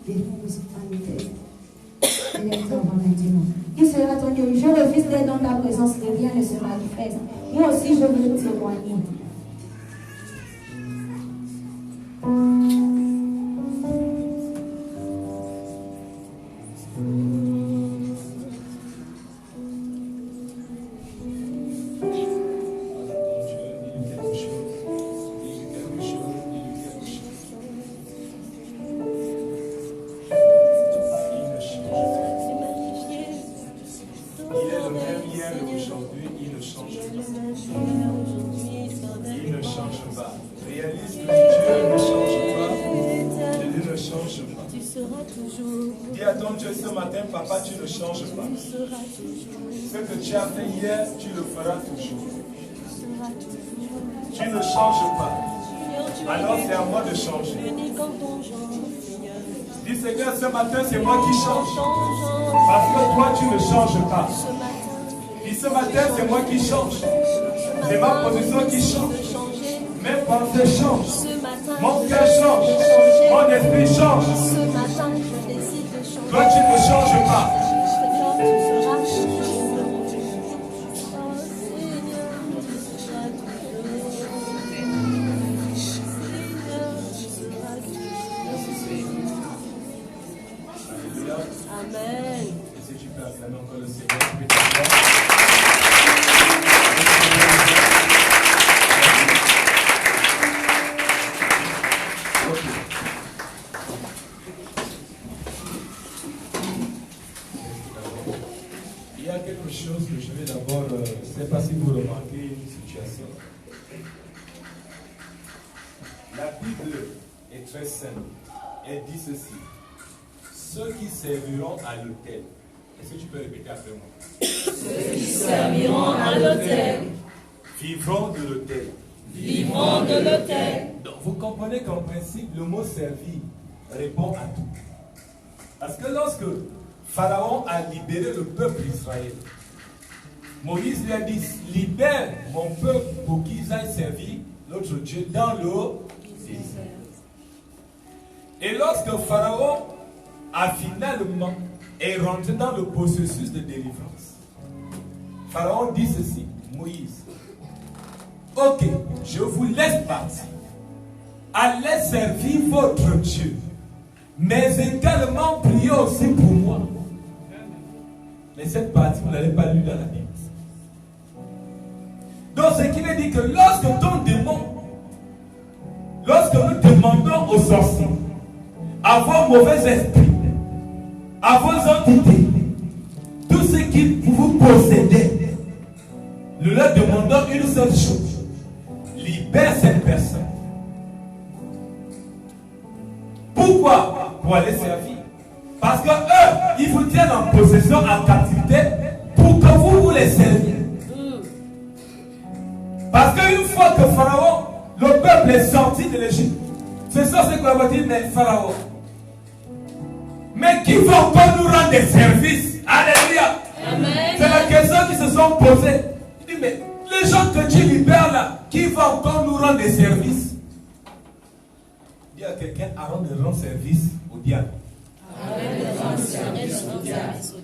défendre son manifeste. Qui sera ton Dieu? Je refuse d'être dans ta présence et rien ne se manifeste. Moi aussi, je veux témoigner. Papa, tu ne changes pas. Ce que tu as fait hier, tu le feras toujours. Tu ne changes pas. Alors c'est à moi de changer. Dis Seigneur, ce matin, c'est moi qui change. Parce que toi, tu ne changes pas. Dis ce matin, c'est moi qui change. C'est ma position qui change. Mes pensées changent. Mon cœur change. Mon esprit change. Toi, tu ne changes pas. Amen. Et si tu peux acclamer encore le Seigneur, il y a quelque chose que je vais d'abord, je ne sais pas si vous remarquez une situation. La Bible est très simple. Elle dit ceci. Ceux qui serviront à l'autel. Est-ce que tu peux répéter après moi? Ceux qui serviront à l'autel. Vivront de l'autel. Vivront de l'autel. Donc vous comprenez qu'en principe, le mot servir répond à tout. Parce que lorsque Pharaon a libéré le peuple d'Israël, Moïse lui a dit, libère mon peuple pour qu'ils aillent servir notre Dieu dans le désert. Et lorsque Pharaon a finalement est rentré dans le processus de délivrance, Pharaon dit ceci, Moïse, ok, je vous laisse partir. Allez servir votre Dieu, mais également priez aussi pour moi. Mais cette partie, vous ne l'avez pas lue dans la Bible. Donc, ce qui veut dire que lorsque ton démon, lorsque nous demandons aux sorciers, à vos mauvais esprits, à vos entités, tout ce qui vous possédez, nous leur demandons une seule chose: libère cette personne. Pourquoi? Pour aller servir. Parce que eux, ils vous tiennent en possession, en captivité, pour que vous les serviez. Parce qu'une fois que Pharaon, le peuple est sorti de l'Égypte, c'est ça ce qu'on va dire, mais Pharaon, mais qui va encore nous rendre des services? Alléluia. C'est la question qui se sont posées. Il dit, mais les gens que tu libères là, qui va encore nous rendre des services? Dis à quelqu'un, arrête de rendre service au diable.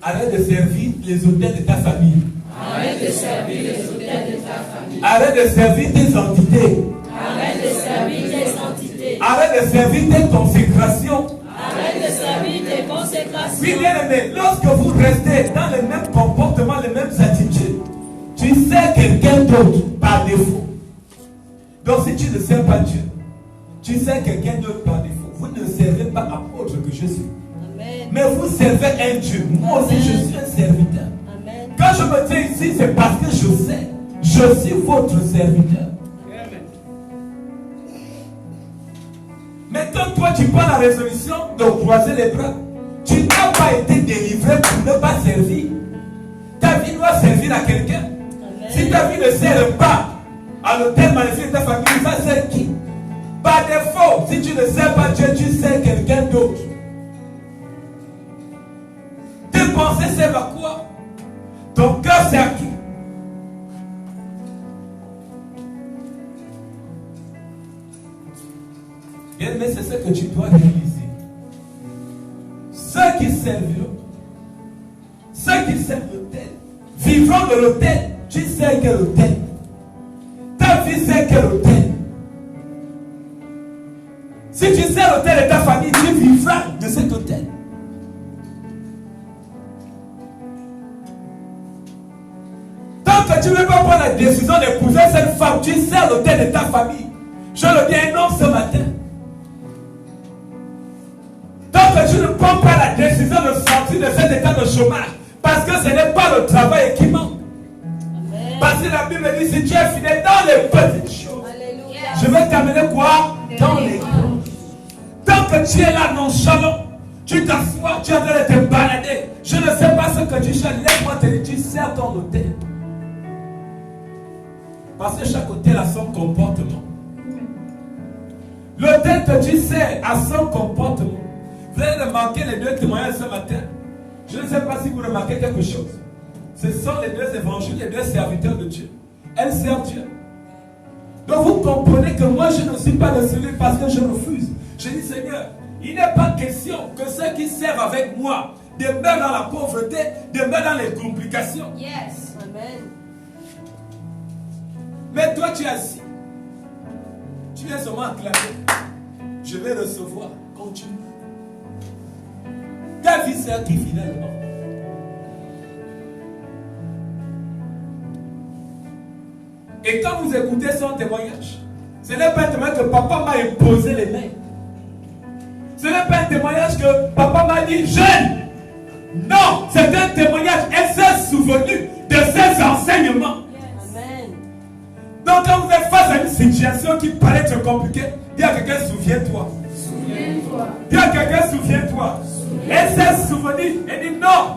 Arrête de servir les hôtels de ta famille. Arrête de servir les hôtels de ta famille. Arrête de servir tes entités. Arrête de servir tes entités. Arrête de servir tes consécrations. Arrête de servir tes consécrations. Oui, bien aimé, lorsque vous restez dans les mêmes comportements, les mêmes attitudes, tu sers quelqu'un d'autre par défaut. Donc si tu ne sers pas Dieu, tu sers quelqu'un d'autre par défaut. Vous ne servez pas apôtre que je suis. Amen. Mais vous servez un Dieu. Moi aussi, je suis un serviteur. Amen. Quand je me tiens ici, c'est parce que je sais. Je suis votre serviteur. Amen. Mais quand toi, tu prends la résolution de croiser les bras, tu n'as pas été délivré pour ne pas servir. Ta vie doit servir à quelqu'un. Si ta vie ne sert pas à l'autel magnifique de ta famille, ça sert qui? Par défaut, si tu ne sers pas Dieu, tu sers quelqu'un d'autre. Tes pensées servent à quoi? Ton cœur sert à qui? Bien, mais c'est ce que tu dois réaliser. ceux qui serviront, ceux qui servent l'autel, vivront de l'autel. Tu sais quel autel? Ta vie sait quel autel? Si tu sais l'autel de ta famille, tu vivras de cet autel. Tant que tu ne veux pas prendre la décision d'épouser cette femme, tu sais l'autel de ta famille. Je le dis à un homme ce matin. Tant que tu ne prends pas la décision de sortir de cet état de chômage, parce que ce n'est pas le travail qui manque. Parce que la Bible dit, si tu es fidèle dans les petites choses, je vais t'amener quoi? Dans les grandes. Tant que tu es là nonchalant, tu t'assois, tu es en train de te balader. Je ne sais pas ce que tu cherches. Laisse-moi te dire, tu sers ton hôtel. Parce que chaque hôtel a son comportement. L'hôtel que tu sers a son comportement. Vous avez remarqué les deux témoignages ce matin. Je ne sais pas si vous remarquez quelque chose. Ce sont les deux évangiles, les deux serviteurs de Dieu. Elles servent Dieu. Donc vous comprenez que moi je ne suis pas de celui parce que je refuse. Je dis Seigneur, il n'est pas question que ceux qui servent avec moi demeurent dans la pauvreté, demeurent dans les complications. Yes. Amen. Mais toi tu es assis. Tu viens seulement acclamer. Je vais recevoir. Continue. Ta vie sert qui finalement? Et quand vous écoutez son témoignage, ce n'est pas un témoignage que papa m'a imposé les mains. Ce n'est pas un témoignage que papa m'a dit jeune. Non, c'est un témoignage. Elle s'est souvenue de ses enseignements. Amen. Donc quand vous êtes face à une situation qui paraît être compliquée, dis à quelqu'un souviens-toi. Souviens-toi. Dis à quelqu'un souviens-toi. Elle s'est souvenue. Elle dit non.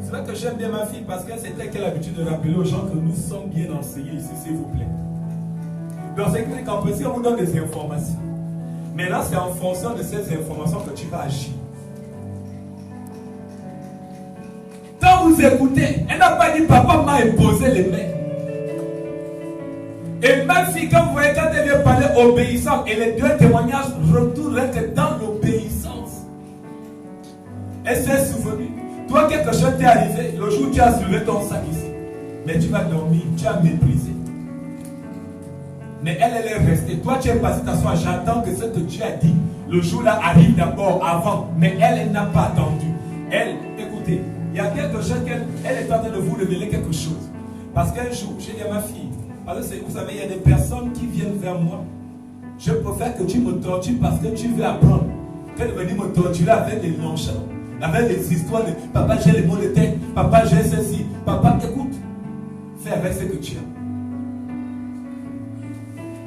C'est vrai que j'aime bien ma fille parce qu'elle c'était qu'elle a l'habitude de rappeler aux gens que nous sommes bien enseignés ici, s'il vous plaît. Donc c'est qu'en principe, on vous donne des informations. Mais là, c'est en fonction de ces informations que tu vas agir. Quand vous écoutez, elle n'a pas dit papa m'a imposé les mains. Et ma fille, quand vous voyez, quand elle vient parler obéissance, et les deux témoignages retournent dans l'obéissance. Elle s'est souvenue. Toi, quelque chose t'est arrivé, le jour où tu as soulevé ton sac ici, mais tu vas dormir, tu as méprisé. Mais elle est restée. Toi, tu es passé t'asseoir, j'attends que ce que tu as dit, le jour-là arrive d'abord, avant. Mais elle n'a pas attendu. Elle, écoutez, il y a quelque chose qu'elle est en train de vous révéler quelque chose. Parce qu'un jour, j'ai dit à ma fille, parce que vous savez, il y a des personnes qui viennent vers moi. Je préfère que tu me tortures parce que tu veux apprendre. Qu'elle veut venir me torturer avec des nonchalants. Avec des histoires de papa j'ai les mots de tête, papa j'ai ceci, papa écoute, fais avec ce que tu as.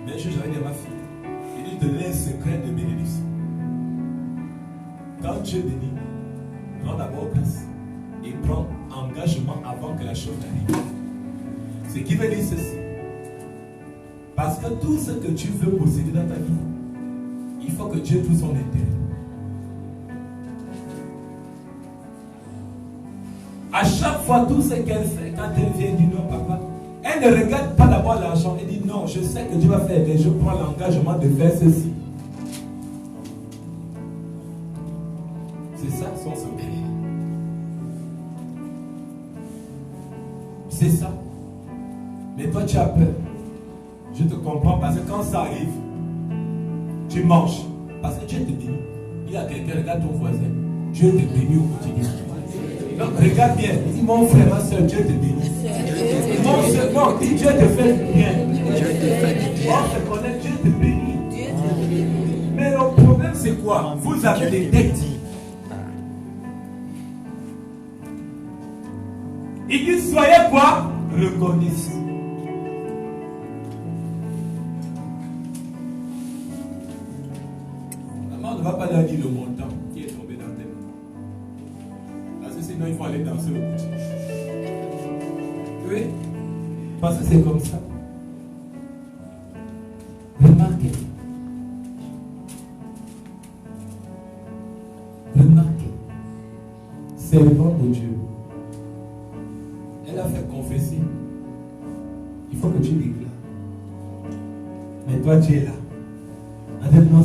Mais j'avais dit à ma fille, il dit de donner un secret de bénédiction. Quand Dieu bénit, prends d'abord place et prends engagement avant que la chose n'arrive. Ce qui veut dire ceci. Parce que tout ce que tu veux posséder dans ta vie, il faut que Dieu trouve son intérêt. À chaque fois, tout ce qu'elle fait, quand elle vient dire non, papa, elle ne regarde pas d'abord l'argent. Elle dit non, je sais que Dieu va faire, mais je prends l'engagement de faire ceci. C'est ça son secret. C'est ça. Mais toi, tu as peur. Je te comprends parce que quand ça arrive, tu manges. Parce que Dieu te bénit. Il y a quelqu'un, regarde ton voisin. Dieu te bénit au quotidien. Donc regarde bien, il dit mon frère, ma soeur, Dieu te bénit. Mon soeur, non, dis Dieu te fait bien. On se connaît, Dieu te bénit. Mais le problème c'est quoi? Vous avez des dettes. Il dit soyez quoi? Reconnaissants. Maman ne va pas leur dire le montant qui est tombé dans tes mains. Parce que sinon il faut aller danser le boutique. Oui? Parce que c'est comme ça. Remarquez. Remarquez. Servant de Dieu. Elle a fait confesser. Il faut que tu déclares. Mais toi tu es là. Avec non,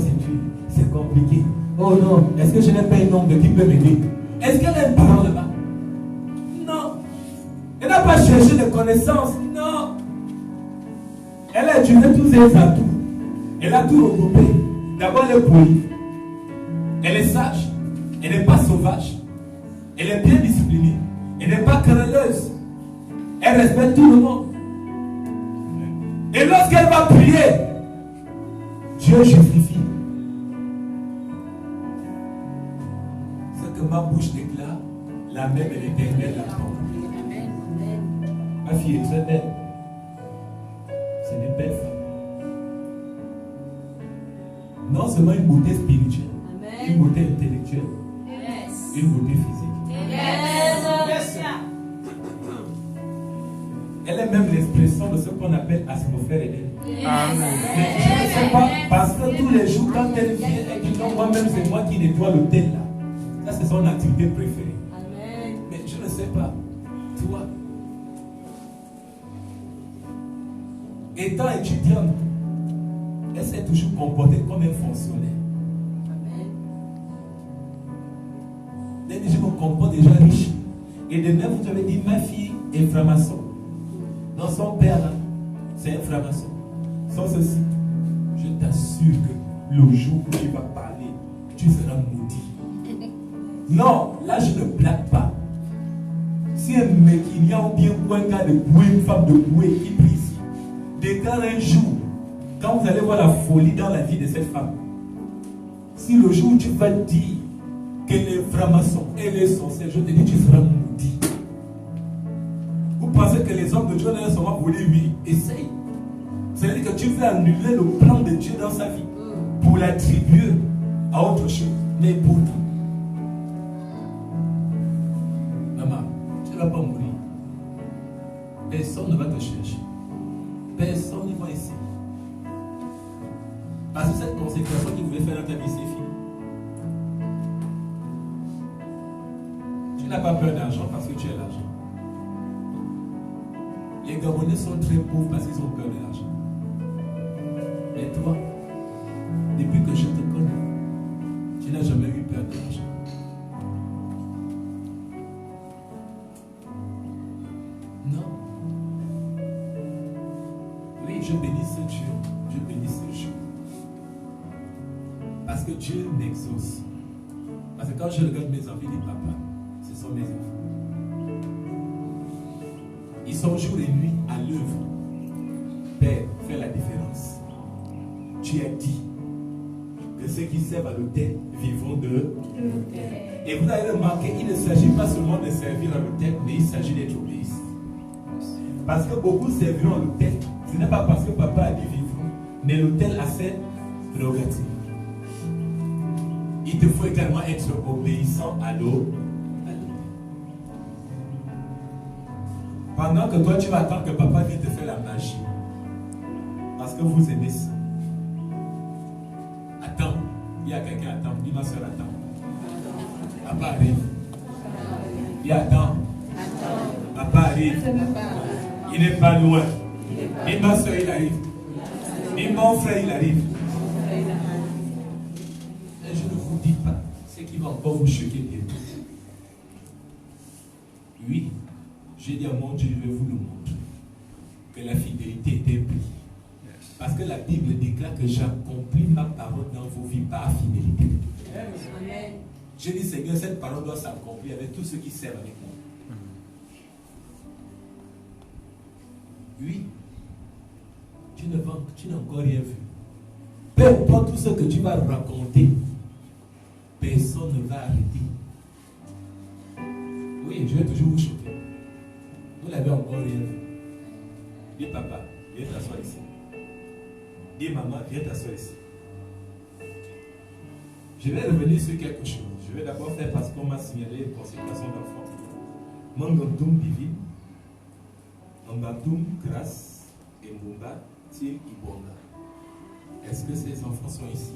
c'est compliqué. Oh non, est-ce que je n'ai pas un oncle qui peut m'aider? Est-ce qu'elle a un parent là-bas? Non. Elle n'a pas cherché de connaissances. Non. Elle a utilisé tous ses atouts. Elle a tout regroupé. D'abord, elle est polie. Elle est sage. Elle n'est pas sauvage. Elle est bien disciplinée. Elle n'est pas querelleuse. Elle respecte tout le monde. Et lorsqu'elle va prier, Dieu justifie. Ce que ma bouche déclare, la même et l'Éternel l'attend. Ma fille est très belle. C'est une belle femme. Non seulement une beauté spirituelle, une beauté intellectuelle, une beauté physique. Elle est même l'expression de ce qu'on appelle atmosphère édénique. Mais je ne sais pas, parce que tous les jours, quand elle vient, elle dit non, moi-même, c'est moi qui nettoie l'hôtel là. Ça, c'est son activité préférée. Mais je ne sais pas, toi, étant étudiante, elle s'est toujours comportée comme un fonctionnaire. Elle dit, je me comporte déjà riche. Et de même, vous avez dit, ma fille est franc-maçon. Non, son père, là, c'est un franc-maçon. Sans ceci, je t'assure que le jour où tu vas parler, tu seras maudit. Non, là, je ne blague pas. Si un mec, il y a ou bien un gars de bouée, une femme de bouée qui prie ici, déclare un jour, quand vous allez voir la folie dans la vie de cette femme, si le jour où tu vas dire qu'elle est franc-maçon, elle est sorcière, je te dis, tu seras maudit. Vous pensez que les hommes de Dieu n'ont seulement volé? Oui, essaye. C'est-à-dire que tu veux annuler le plan de Dieu dans sa vie pour l'attribuer à autre chose. Mais pourtant, maman, tu ne vas pas mourir. Personne ne va te chercher. Personne ne va essayer. Parce que cette consécration qu'il voulait faire dans ta vie, c'est fini. Tu n'as pas peur d'argent parce que tu as l'argent. Les Gabonais sont très pauvres parce qu'ils ont peur de l'argent. Et toi, depuis que je te connais, tu n'as jamais eu peur de l'argent. Non. Oui, je bénis ce Dieu. Je bénis ce jour. Parce que Dieu m'exauce. Parce que quand je regarde mes enfants, je dis papa, ce sont mes enfants. Ils sont jour et nuit à l'œuvre. Père, fais la différence. Tu as dit que ceux qui servent à l'autel vivront de l'autel. Et vous avez remarqué, il ne s'agit pas seulement de servir à l'autel, mais il s'agit d'être obéissant. Parce que beaucoup serviront à l'autel, ce n'est pas parce que papa a dit vivre, mais l'autel a ses prérogatives. Il te faut également être obéissant à l'autel. Pendant que toi tu vas attendre que papa vienne te faire la magie. Parce que vous aimez ça. Attends. Il y a quelqu'un attend. Dis ma soeur attend. Papa arrive. Il attend. Papa arrive. Il n'est pas loin. Dis ma soeur il arrive. Dis mon frère il arrive. Et je ne vous dis pas ce qui va encore vous choquer bientôt. Oui. J'ai dit à mon Dieu, je vais vous le montrer. Que la fidélité est un prix. Parce que la Bible déclare que j'accomplis ma parole dans vos vies par fidélité. Amen. J'ai dit, Seigneur, cette parole doit s'accomplir avec tous ceux qui servent avec moi. Oui. Tu n'as encore rien vu. Peu importe tout ce que tu vas raconter, personne ne va arrêter. Oui, je vais toujours vous choquer. Vous n'avez encore rien vu. Dis papa, viens t'asseoir ici. Dis maman, viens t'asseoir ici. Je vais revenir sur quelque chose. Je vais d'abord faire parce qu'on m'a signalé une consécration d'enfant. Mangantum divine, Mangantum grâce et Mumba til Ibonga. Est-ce que ces enfants sont ici?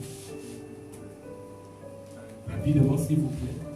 Rapidement s'il vous plaît.